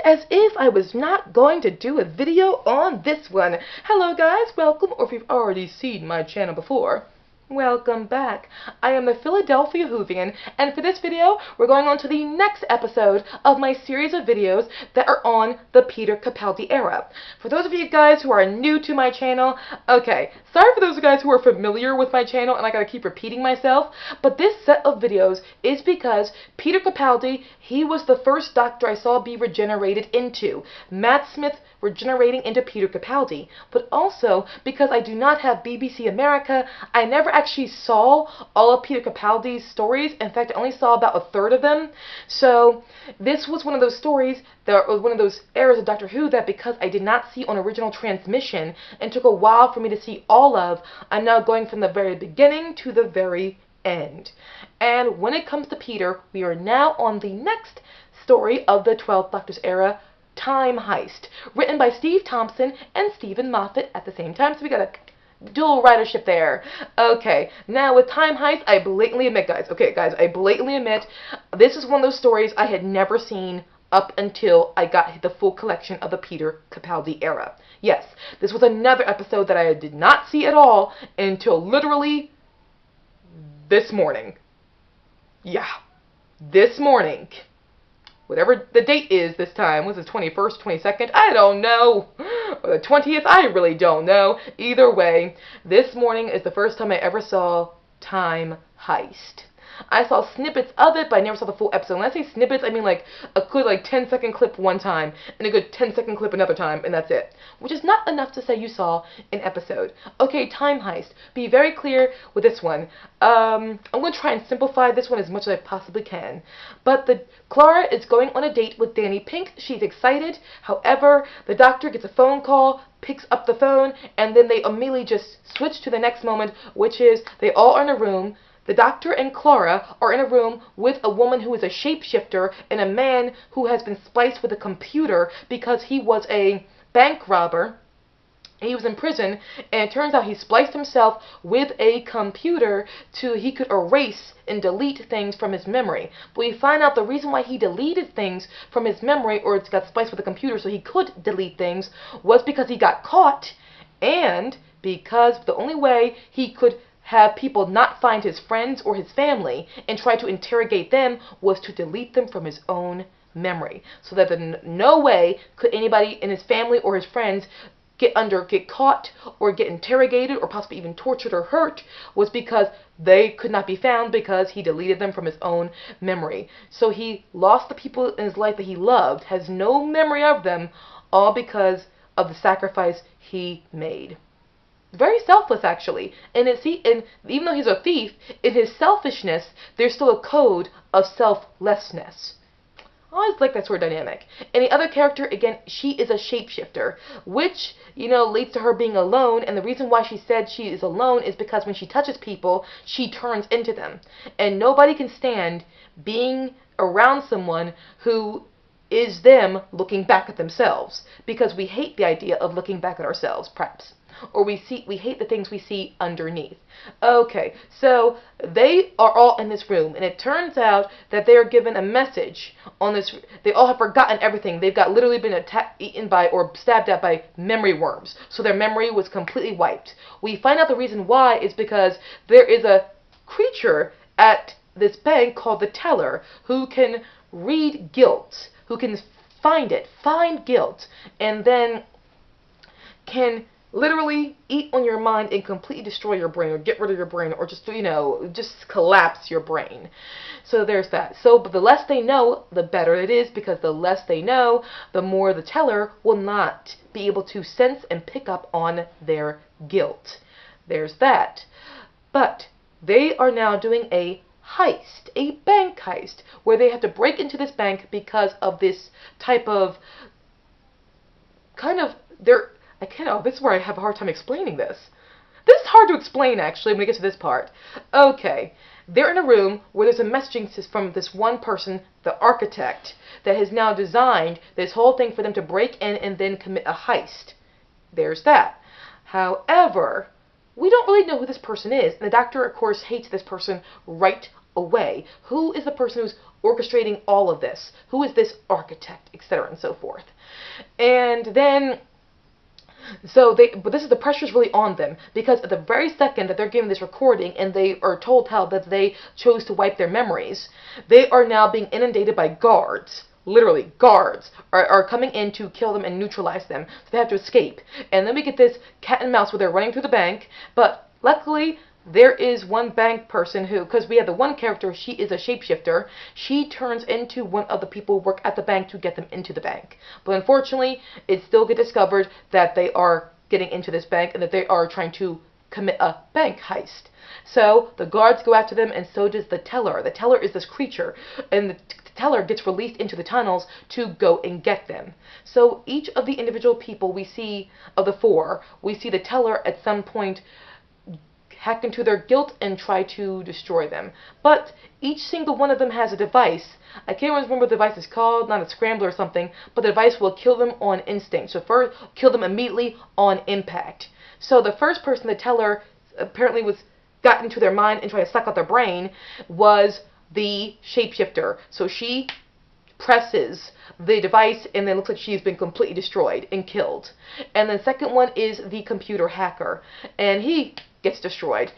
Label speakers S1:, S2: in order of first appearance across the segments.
S1: as if I was not going to do a video on this one. Hello guys, welcome, or if you've already seen my channel before, welcome back. I am the Philadelphia Whovian, and for this video, we're going on to the next episode of my series of videos that are on the Peter Capaldi era. For those of you guys who are new to my channel, okay, sorry for those guys who are familiar with my channel and I gotta keep repeating myself, but this set of videos is because Peter Capaldi, he was the first Doctor I saw be regenerated into. Matt Smith regenerating into Peter Capaldi, but also because I do not have BBC America, I never actually saw all of Peter Capaldi's stories. In fact, I only saw about a third of them. So this was one of those stories that was one of those eras of Doctor Who that because I did not see on original transmission and took a while for me to see all of, I'm now going from the very beginning to the very end. And when it comes to Peter, we are now on the next story of the 12th Doctor's era, Time Heist, written by Steve Thompson and Stephen Moffat at the same time, so we got a dual writership there. Okay, now with Time Heist, I blatantly admit, guys, I blatantly admit, this is one of those stories I had never seen up until I got the full collection of the Peter Capaldi era. Yes, this was another episode that I did not see at all until literally this morning. Yeah, this morning. Whatever the date is this time, was it 21st, 22nd? I don't know. Or the 20th? I really don't know. Either way, this morning is the first time I ever saw Time Heist. I saw snippets of it, but I never saw the full episode. When I say snippets, I mean like a good 10-second clip one time, and a good 10-second clip another time, and that's it. Which is not enough to say you saw an episode. Okay, Time Heist. Be very clear with this one. I'm going to try and simplify this one as much as I possibly can. But Clara is going on a date with Danny Pink. She's excited. However, the Doctor gets a phone call, picks up the phone, and then they immediately just switch to the next moment, which is they all are in a room. The Doctor and Clara are in a room with a woman who is a shapeshifter and a man who has been spliced with a computer because he was a bank robber. He was in prison, and it turns out he spliced himself with a computer so he could erase and delete things from his memory. But we find out the reason why he deleted things from his memory, or it's got spliced with a computer so he could delete things, was because he got caught, and because the only way he could have people not find his friends or his family and try to interrogate them was to delete them from his own memory. So that in no way could anybody in his family or his friends get caught or get interrogated or possibly even tortured or hurt, was because they could not be found because he deleted them from his own memory. So he lost the people in his life that he loved, has no memory of them, all because of the sacrifice he made. Very selfless, actually. And even though he's a thief, in his selfishness, there's still a code of selflessness. I always like that sort of dynamic. And the other character, again, she is a shapeshifter, which, leads to her being alone. And the reason why she said she is alone is because when she touches people, she turns into them. And nobody can stand being around someone who is them looking back at themselves, because we hate the idea of looking back at ourselves, perhaps. Or we hate the things we see underneath. Okay, so they are all in this room, and it turns out that they are given a message on this. They all have forgotten everything. They've literally been eaten by or stabbed at by memory worms, so their memory was completely wiped. We find out the reason why is because there is a creature at this bank called the Teller who can read guilt, who can find guilt, and then can literally eat on your mind and completely destroy your brain, or get rid of your brain, or just, just collapse your brain. So there's that. So, but the less they know, the better it is, because the less they know, the more the Teller will not be able to sense and pick up on their guilt. There's that. But they are now doing a heist, a bank heist, where they have to break into this bank because of this type of this is where I have a hard time explaining this. This is hard to explain, actually, when we get to this part. Okay, they're in a room where there's a messaging system from this one person, the architect, that has now designed this whole thing for them to break in and then commit a heist. There's that. However, we don't really know who this person is, and the Doctor, of course, hates this person right away. Who is the person who's orchestrating all of this? Who is this architect, etc. and so forth. And then, but this is the pressure's really on them, because at the very second that they're giving this recording and they are told how that they chose to wipe their memories, they are now being inundated by guards. Literally, guards are coming in to kill them and neutralize them, so they have to escape. And then we get this cat and mouse where they're running through the bank, but luckily there is one bank person who, because we have the one character, she is a shapeshifter, she turns into one of the people who work at the bank to get them into the bank. But unfortunately, it still gets discovered that they are getting into this bank and that they are trying to commit a bank heist. So the guards go after them, and so does the teller. The teller is this creature, and the teller gets released into the tunnels to go and get them. So each of the individual people we see, of the four, we see the teller at some point hack into their guilt and try to destroy them. But each single one of them has a device. I can't remember what the device is called, not a scrambler or something, but the device will kill them on instinct. So first, kill them immediately on impact. So the first person, the teller, apparently got into their mind and tried to suck out their brain, was the shapeshifter. So she presses the device, and then it looks like she's been completely destroyed and killed. And the second one is the computer hacker, and he gets destroyed.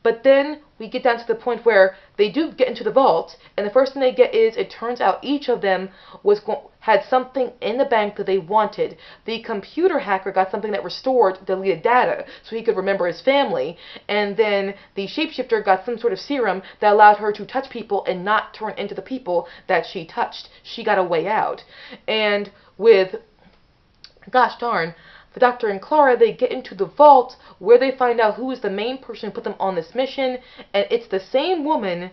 S1: But then we get down to the point where they do get into the vault, and the first thing they get is, it turns out each of them had something in the bank that they wanted. The computer hacker got something that restored deleted data, so he could remember his family, and then the shapeshifter got some sort of serum that allowed her to touch people and not turn into the people that she touched. She got a way out. And with, gosh darn, the Doctor and Clara, they get into the vault where they find out who is the main person who put them on this mission, and it's the same woman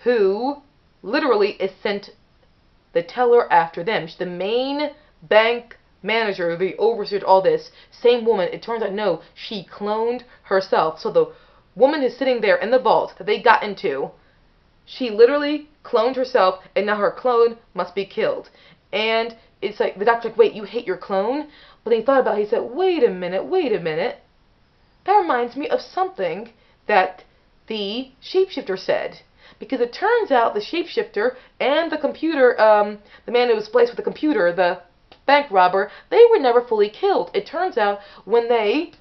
S1: who literally is sent the teller after them. She's the main bank manager, the overseer of all this. Same woman. It turns out, no, she cloned herself. So the woman is sitting there in the vault that they got into, she literally cloned herself, and now her clone must be killed. And it's like, the Doctor's like, wait, you hate your clone? But then he thought about it, he said, wait a minute. That reminds me of something that the shapeshifter said. Because it turns out the shapeshifter and the computer, the man who was placed with the computer, the bank robber, they were never fully killed. It turns out when they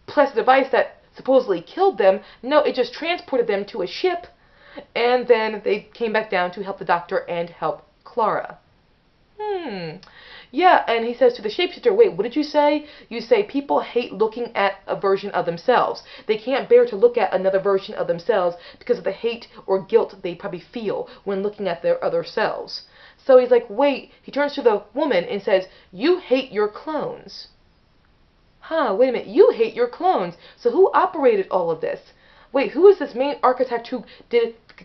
S1: pressed the device that supposedly killed them, no, it just transported them to a ship, and then they came back down to help the Doctor and help Clara. Yeah, and he says to the shapeshifter, wait, what did you say? You say people hate looking at a version of themselves. They can't bear to look at another version of themselves because of the hate or guilt they probably feel when looking at their other selves. So he's like, wait, he turns to the woman and says, you hate your clones. Wait a minute, you hate your clones. So who operated all of this? Wait, who is this main architect who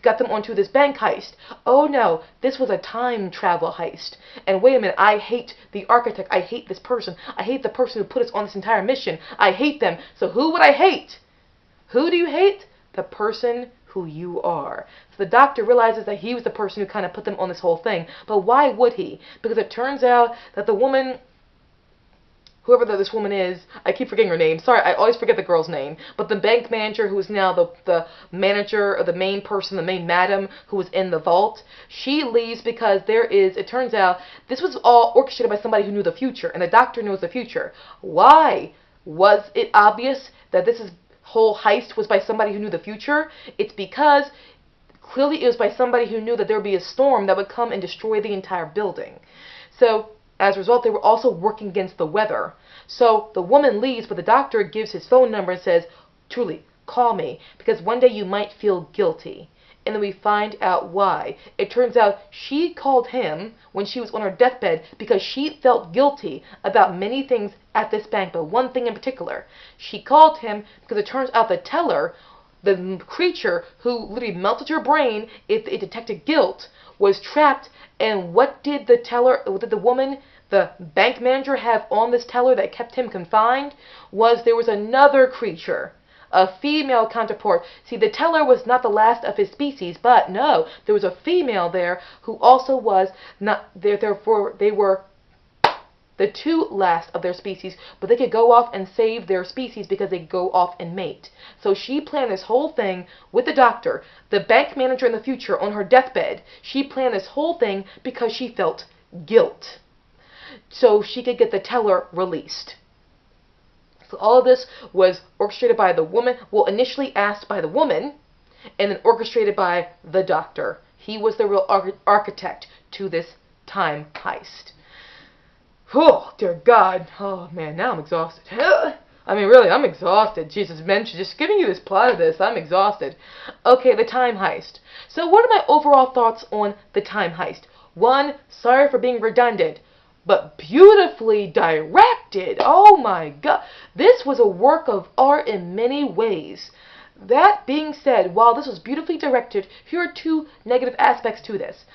S1: got them onto this bank heist? Oh no, this was a time travel heist. And wait a minute, I hate the architect. I hate this person. I hate the person who put us on this entire mission. I hate them. So who would I hate? Who do you hate? The person who you are. So the Doctor realizes that he was the person who kind of put them on this whole thing. But why would he? Because it turns out that the woman, whoever this woman is, I keep forgetting her name. Sorry, I always forget the girl's name. But the bank manager, who is now the manager, or the main person, the main madam, who was in the vault, she leaves because it turns out, this was all orchestrated by somebody who knew the future, and the Doctor knows the future. Why was it obvious that this whole heist was by somebody who knew the future? It's because clearly it was by somebody who knew that there would be a storm that would come and destroy the entire building. So as a result, they were also working against the weather. So the woman leaves, but the Doctor gives his phone number and says, truly, call me, because one day you might feel guilty. And then we find out why. It turns out she called him when she was on her deathbed because she felt guilty about many things at this bank, but one thing in particular. She called him because it turns out the teller, the creature who literally melted her brain if it detected guilt, was trapped. And what did the woman, the bank manager, have on this teller that kept him confined? There was another creature, a female counterpart. See, the teller was not the last of his species, but no, there was a female there who also was not there. Therefore, they were the two last of their species, but they could go off and save their species because they go off and mate. So she planned this whole thing with the doctor, the bank manager in the future on her deathbed. She planned this whole thing because she felt guilt, so she could get the teller released. So all of this was orchestrated by the woman, well, initially asked by the woman, and then orchestrated by the doctor. He was the real architect to this time heist. Oh, dear God. Oh, man, now I'm exhausted. I mean, really, I'm exhausted. Jesus, mention just giving you this plot of this, I'm exhausted. Okay, the time heist. So what are my overall thoughts on the time heist? One, sorry for being redundant, but beautifully directed. Oh my God. This was a work of art in many ways. That being said, while this was beautifully directed, here are two negative aspects to this.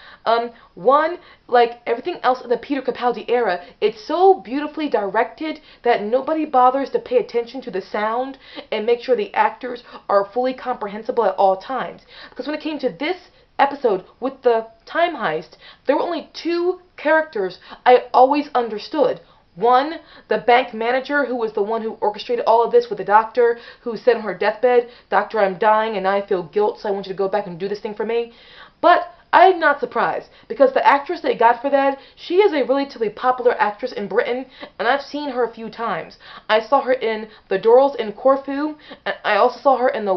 S1: One, like everything else in the Peter Capaldi era, it's so beautifully directed that nobody bothers to pay attention to the sound and make sure the actors are fully comprehensible at all times. Because when it came to this episode with the time heist, there were only two characters I always understood. One, the bank manager, who was the one who orchestrated all of this with the doctor, who said on her deathbed, "Doctor, I'm dying and I feel guilt, so I want you to go back and do this thing for me." But I'm not surprised, because the actress they got for that, she is a relatively popular actress in Britain, and I've seen her a few times. I saw her in The Dorals in Corfu, and I also saw her in The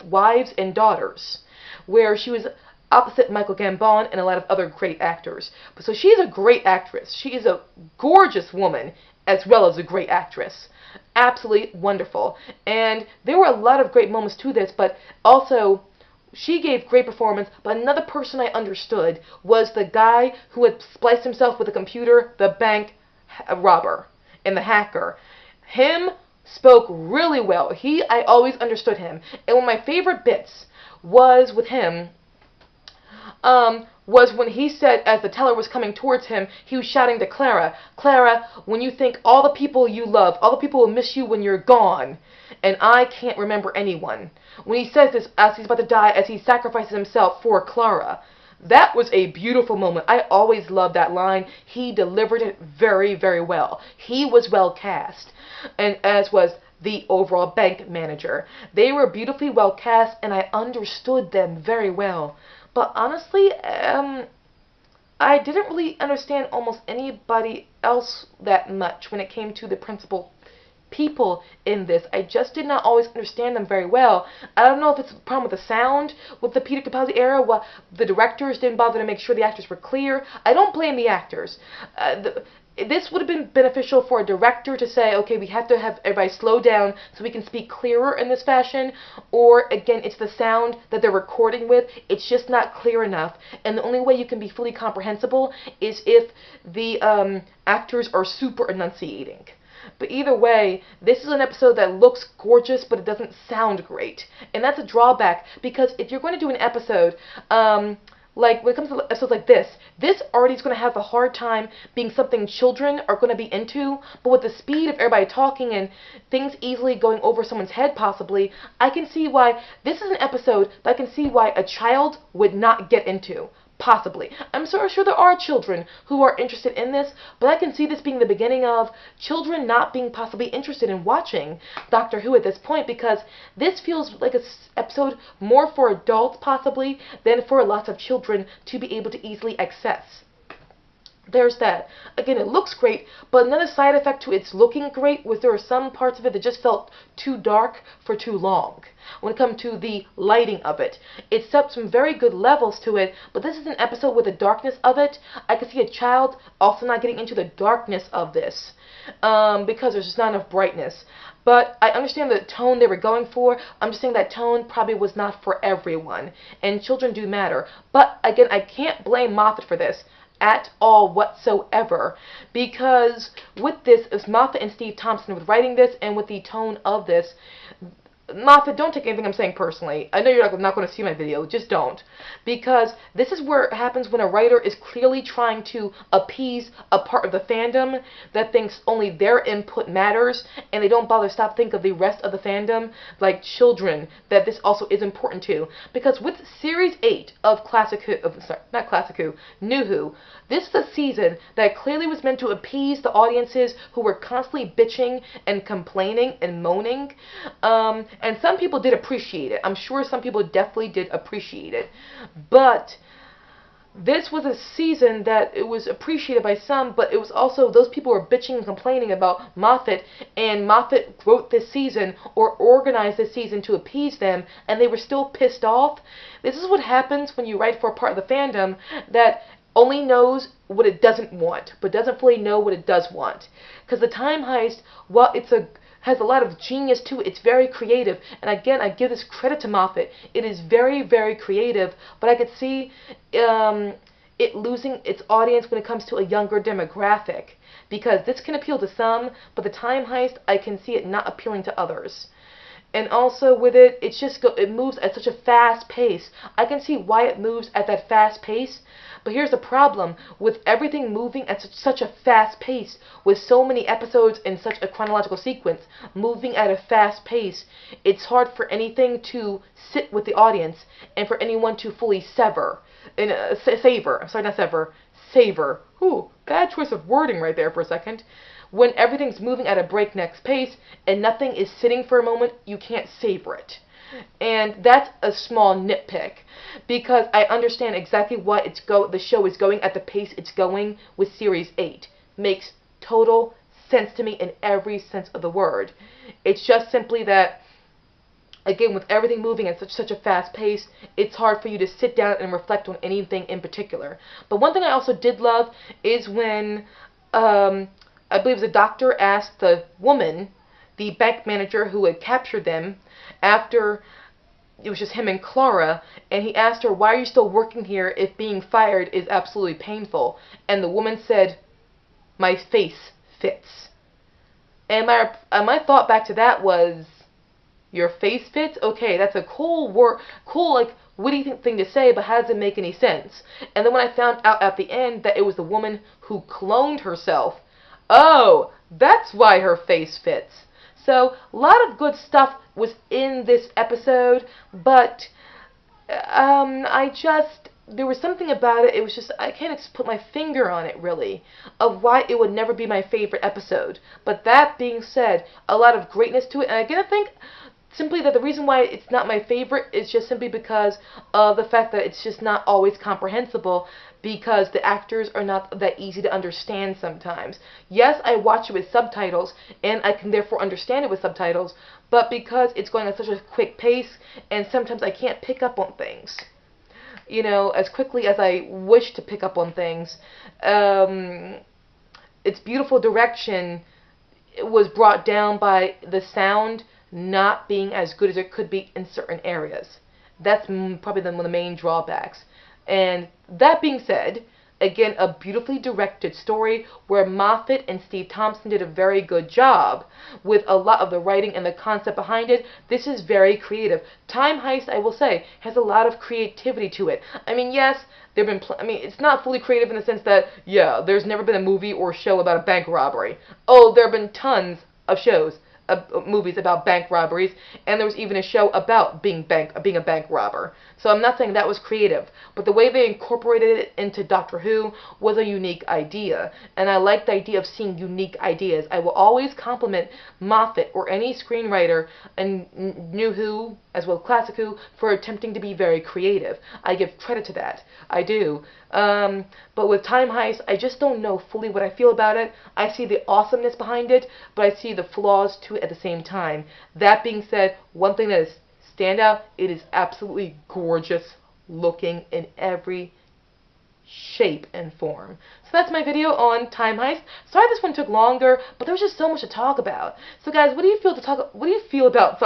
S1: Wives and Daughters, where she was opposite Michael Gambon and a lot of other great actors. So she's a great actress. She is a gorgeous woman as well as a great actress. Absolutely wonderful. And there were a lot of great moments to this, but also she gave great performance. But another person I understood was the guy who had spliced himself with a computer, the bank robber and the hacker. Him spoke really well. I always understood him. And one of my favorite bits was with him, was when he said, as the teller was coming towards him, he was shouting to Clara, "Clara, when you think all the people you love, all the people will miss you when you're gone, and I can't remember anyone." When he says this as he's about to die, as he sacrifices himself for Clara, that was a beautiful moment. I always loved that line. He delivered it very, very well. He was well cast, and as was the overall bank manager. They were beautifully well cast, and I understood them very well. But honestly, I didn't really understand almost anybody else that much when it came to the principal people in this. I just did not always understand them very well. I don't know if it's a problem with the sound with the Peter Capaldi era. Well, the directors didn't bother to make sure the actors were clear. I don't blame the actors. This would have been beneficial for a director to say, okay, we have to have everybody slow down so we can speak clearer in this fashion. Or, again, it's the sound that they're recording with. It's just not clear enough. And the only way you can be fully comprehensible is if the actors are super enunciating. But either way, this is an episode that looks gorgeous, but it doesn't sound great. And that's a drawback, because if you're going to do an episode, like when it comes to episodes like this already is going to have a hard time being something children are going to be into. But with the speed of everybody talking and things easily going over someone's head possibly, I can see why this is an episode that I can see why a child would not get into. Possibly. I'm so sure there are children who are interested in this, but I can see this being the beginning of children not being possibly interested in watching Doctor Who at this point, because this feels like an episode more for adults possibly than for lots of children to be able to easily access. There's that. Again, it looks great, but another side effect to its looking great was there were some parts of it that just felt too dark for too long. When it comes to the lighting of it, it set some very good levels to it, but this is an episode with the darkness of it. I could see a child also not getting into the darkness of this, because there's just not enough brightness. But I understand the tone they were going for. I'm just saying that tone probably was not for everyone, and children do matter. But again, I can't blame Moffat for this at all whatsoever, because with this, as Moffat and Steve Thompson were writing this, and with the tone of this, Moffat, don't take anything I'm saying personally. I know you're not going to see my video. Just don't. Because this is where it happens when a writer is clearly trying to appease a part of the fandom that thinks only their input matters, and they don't bother stop think of the rest of the fandom, like children, that this also is important to. Because with Series 8 of Classic Who, not Classic Who, New Who, this is a season that clearly was meant to appease the audiences who were constantly bitching and complaining and moaning. And some people did appreciate it. I'm sure some people definitely did appreciate it. But this was a season that it was appreciated by some, but it was also those people were bitching and complaining about Moffat, and Moffat wrote this season or organized this season to appease them, and they were still pissed off. This is what happens when you write for a part of the fandom that only knows what it doesn't want, but doesn't fully know what it does want. Because the Time Heist, while has a lot of genius to it, it's very creative. And again, I give this credit to Moffat. It is very, very creative, but I could see it losing its audience when it comes to a younger demographic. Because this can appeal to some, but the Time Heist, I can see it not appealing to others. And also with it, it moves at such a fast pace. I can see why it moves at that fast pace. But here's the problem. With everything moving at such a fast pace, with so many episodes in such a chronological sequence, moving at a fast pace, it's hard for anything to sit with the audience and for anyone to fully savor. Ooh, bad choice of wording right there for a second. When everything's moving at a breakneck pace and nothing is sitting for a moment, you can't savor it. And that's a small nitpick, because I understand exactly why the show is going at the pace it's going with Series 8. Makes total sense to me in every sense of the word. It's just simply that, again, with everything moving at such a fast pace, it's hard for you to sit down and reflect on anything in particular. But one thing I also did love is when I believe the doctor asked the woman, the bank manager who had captured them, after it was just him and Clara, and he asked her, why are you still working here if being fired is absolutely painful? And the woman said, my face fits. And my thought back to that was, your face fits? Okay, that's a cool like, witty thing to say, but how does it make any sense? And then when I found out at the end that it was the woman who cloned herself, oh, that's why her face fits. So, a lot of good stuff was in this episode, but there was something about it, it was just, I can't put my finger on it, really, of why it would never be my favorite episode. But that being said, a lot of greatness to it, and again, I think simply that the reason why it's not my favorite is just simply because of the fact that it's just not always comprehensible, because the actors are not that easy to understand sometimes. Yes, I watch it with subtitles, and I can therefore understand it with subtitles, but because it's going at such a quick pace, and sometimes I can't pick up on things, you know, as quickly as I wish to pick up on things. Its beautiful direction was brought down by the sound not being as good as it could be in certain areas. That's probably one of the main drawbacks. And that being said, again, a beautifully directed story where Moffat and Steve Thompson did a very good job with a lot of the writing and the concept behind it. This is very creative. Time Heist, I will say, has a lot of creativity to it. I mean, yes, it's not fully creative in the sense that, yeah, there's never been a movie or show about a bank robbery. Oh, there have been tons of movies about bank robberies, and there was even a show about being a bank robber. So I'm not saying that was creative, but the way they incorporated it into Doctor Who was a unique idea, and I like the idea of seeing unique ideas. I will always compliment Moffat or any screenwriter in New Who, as well as Classic Who, for attempting to be very creative. I give credit to that. I do. But with Time Heist, I just don't know fully what I feel about it. I see the awesomeness behind it, but I see the flaws to it at the same time. That being said, one thing that is stand out, it is absolutely gorgeous looking in every shape and form. So that's my video on Time Heist. Sorry this one took longer, but there was just so much to talk about. So guys, what do you feel about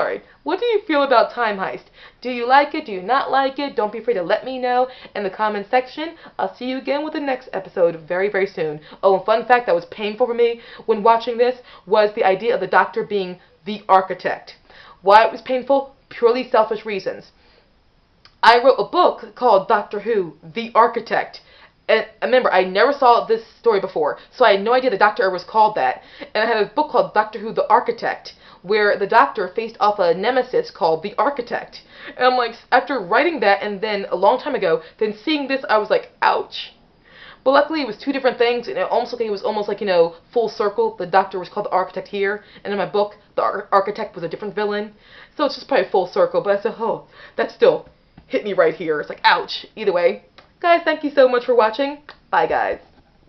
S1: Time Heist? Do you like it? Do you not like it? Don't be afraid to let me know in the comment section. I'll see you again with the next episode very, very soon. Oh, and fun fact that was painful for me when watching this was the idea of the Doctor being the architect. Why it was painful? Purely selfish reasons. I wrote a book called Doctor Who, The Architect. And remember, I never saw this story before, so I had no idea the Doctor was called that. And I had a book called Doctor Who, The Architect, where the Doctor faced off a nemesis called the Architect. And I'm like, after writing that, and then a long time ago, then seeing this, I was like, ouch. But luckily, it was two different things, and it was almost like, full circle. The Doctor was called the Architect here, and in my book, the Architect was a different villain. So it's just probably full circle, but I said, oh, that still hit me right here. It's like, ouch. Either way, guys, thank you so much for watching. Bye, guys.